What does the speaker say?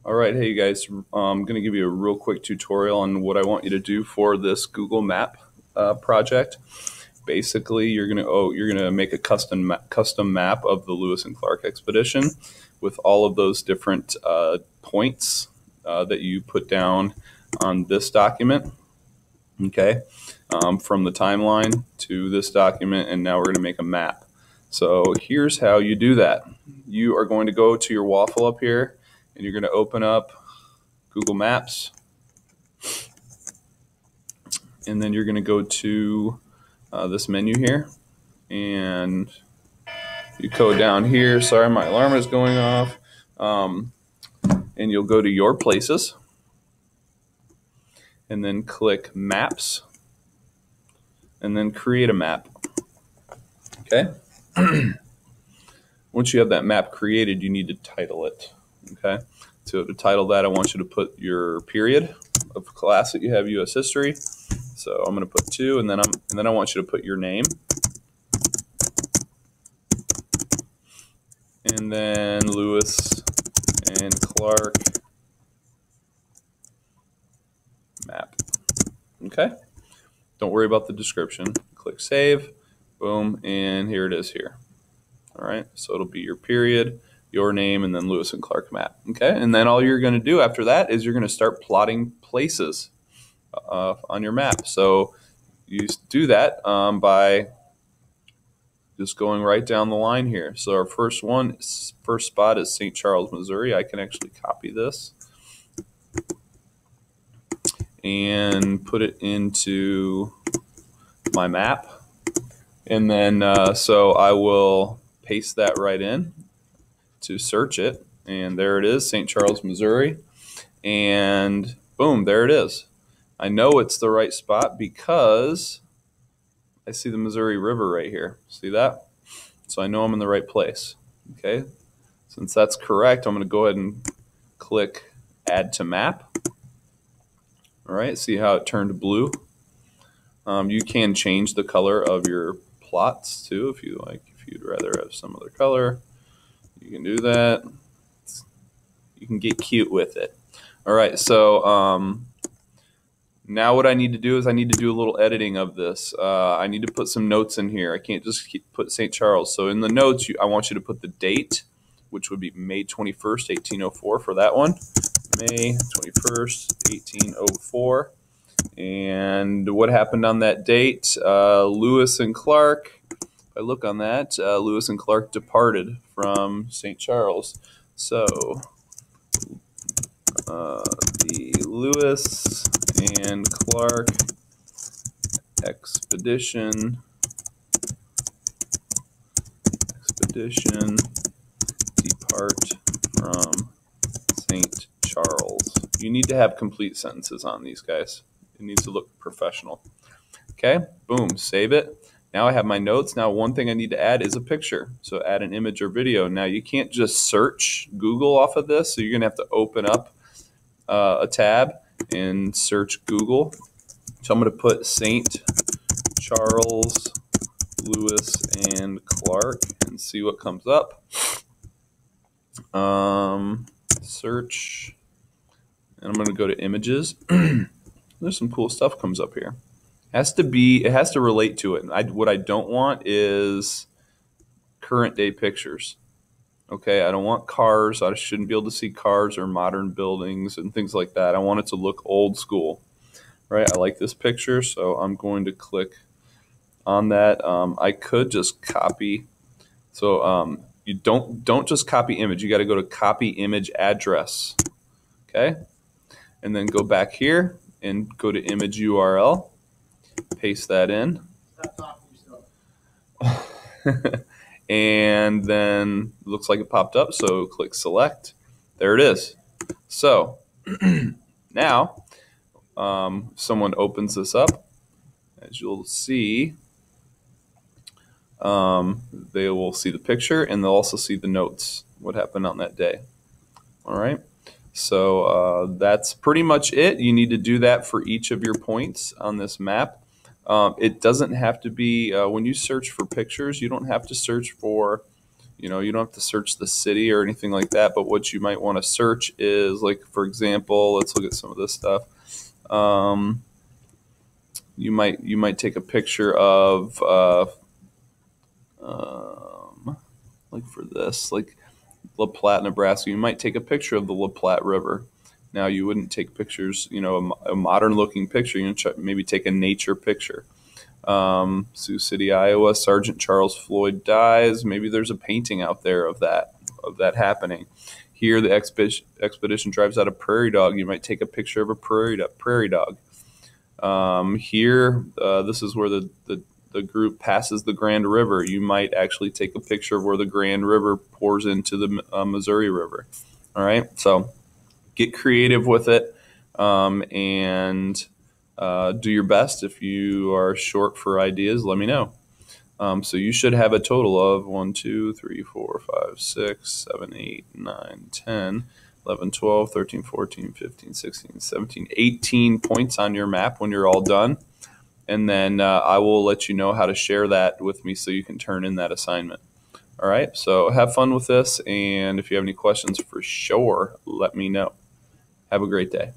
All right, hey you guys, I'm going to give you a real quick tutorial on what I want you to do for this Google Map project. Basically, you're gonna make a custom map of the Lewis and Clark expedition with all of those different points that you put down on this document. Okay, from the timeline to this document, and now we're going to make a map. So here's how you do that. You are going to go to your waffle up here, and you're going to open up Google Maps, and then you're going to go to this menu here, and you code down here. Sorry, my alarm is going off. And you'll go to your places, and then click Maps, and then create a map. Okay. Once you have that map created, you need to title it. Okay. So to title that, I want you to put your period of class that you have, U.S. History. So I'm going to put 2, and then I want you to put your name, and then Lewis and Clark map. Okay. Don't worry about the description. Click Save. Boom, and here it is here. All right. So it'll be your period, your name, and then Lewis and Clark map. Okay. And then all you're going to do after that is you're going to start plotting places on your map. So you do that by just going right down the line here. So our first spot is St. Charles, Missouri. I can actually copy this and put it into my map. And then so I will paste that right in to search it. And there it is, St. Charles, Missouri. And boom, there it is. I know it's the right spot because I see the Missouri River right here. See that? So I know I'm in the right place. Okay. Since that's correct, I'm going to go ahead and click Add to Map. All right. See how it turned blue? You can change the color of your plots too if you like. If you'd rather have some other color, you can do that. You can get cute with it. All right. So now what I need to do is I need to do a little editing of this. I need to put some notes in here. I can't just put St. Charles. So in the notes, I want you to put the date, which would be May 21st, 1804 for that one. May 21st, 1804. And what happened on that date? Lewis and Clark, if I look on that, Lewis and Clark departed from St. Charles. So the Lewis and Clark expedition depart from St. Charles. You need to have complete sentences on these guys. It needs to look professional. Okay, boom, save it. Now I have my notes. Now one thing I need to add is a picture. So add an image or video. Now you can't just search Google off of this. So you're gonna have to open up a tab and search Google. So I'm gonna put St. Charles, Lewis and Clark and see what comes up. Search, and I'm going to go to images. There's some cool stuff comes up here. It has to relate to it. What I don't want is current day pictures. Okay, I don't want cars. I shouldn't be able to see cars or modern buildings and things like that. I want it to look old school. Right? I like this picture, so I'm going to click on that. I could just copy. So you don't just copy image. You got to go to copy image address. Okay, and then go back here and go to image URL. Paste that in. Stop talking yourself. And then it looks like it popped up. So click select. There it is. So now someone opens this up, as you'll see. They will see the picture and they'll also see the notes, what happened on that day. All right. So that's pretty much it. You need to do that for each of your points on this map. It doesn't have to be, when you search for pictures, you don't have to search for You know, you don't have to search the city or anything like that, but what you might want to search is, like, for example, let's look at some of this stuff. You might take a picture of like for this, like La Platte, Nebraska. You might take a picture of the La Platte River. Now, you wouldn't take pictures, you know, a modern looking picture. You know, maybe take a nature picture. Sioux City, Iowa. Sergeant Charles Floyd dies. Maybe there's a painting out there of that happening. Here, the expedition drives out a prairie dog. You might take a picture of a prairie dog. Here, this is where the group passes the Grand River. You might actually take a picture of where the Grand River pours into the Missouri River. All right, so get creative with it, and do your best. If you are short for ideas, let me know. So you should have a total of 1, 2, 3, 4, 5, 6, 7, 8, 9, 10, 11, 12, 13, 14, 15, 16, 17, 18 points on your map when you're all done. And then I will let you know how to share that with me so you can turn in that assignment. All right, so have fun with this, and if you have any questions, for sure, let me know. Have a great day.